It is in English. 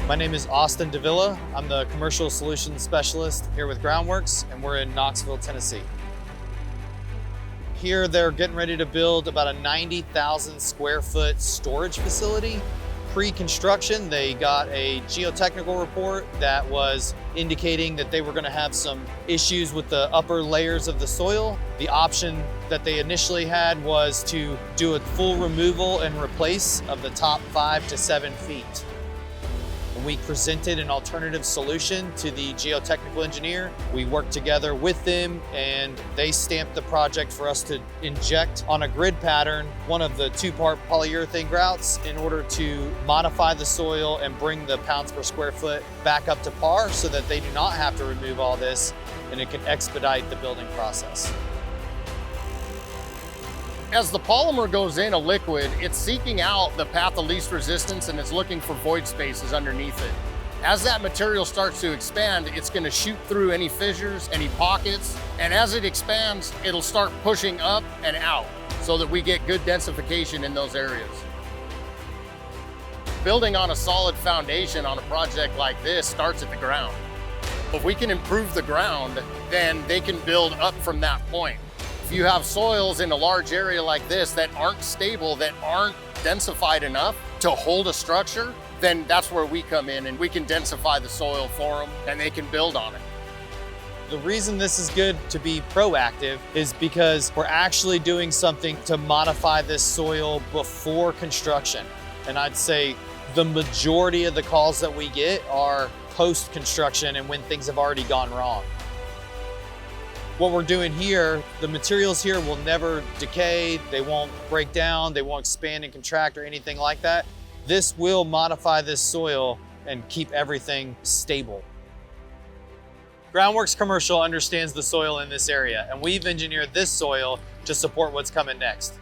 My name is Austin Davila. I'm the Commercial Solutions Specialist here with Groundworks, and we're in Knoxville, Tennessee. Here they're getting ready to build about a 90,000 square foot storage facility. Pre-construction, they got a geotechnical report that was indicating that they were going to have some issues with the upper layers of the soil. The option that they initially had was to do a full removal and replace of the top 5 to 7 feet. We presented an alternative solution to the geotechnical engineer. We worked together with them and they stamped the project for us to inject on a grid pattern one of the 2-part polyurethane grouts in order to modify the soil and bring the pounds per square foot back up to par so that they do not have to remove all this and it can expedite the building process. As the polymer goes in a liquid, it's seeking out the path of least resistance and it's looking for void spaces underneath it. As that material starts to expand, it's going to shoot through any fissures, any pockets, and as it expands, it'll start pushing up and out so that we get good densification in those areas. Building on a solid foundation on a project like this starts at the ground. If we can improve the ground, then they can build up from that point. If you have soils in a large area like this that aren't stable, that aren't densified enough to hold a structure, then that's where we come in and we can densify the soil for them and they can build on it. The reason this is good to be proactive is because we're actually doing something to modify this soil before construction. And I'd say the majority of the calls that we get are post-construction and when things have already gone wrong. What we're doing here, the materials here will never decay, they won't break down, they won't expand and contract or anything like that. This will modify this soil and keep everything stable. Groundworks Commercial understands the soil in this area, and we've engineered this soil to support what's coming next.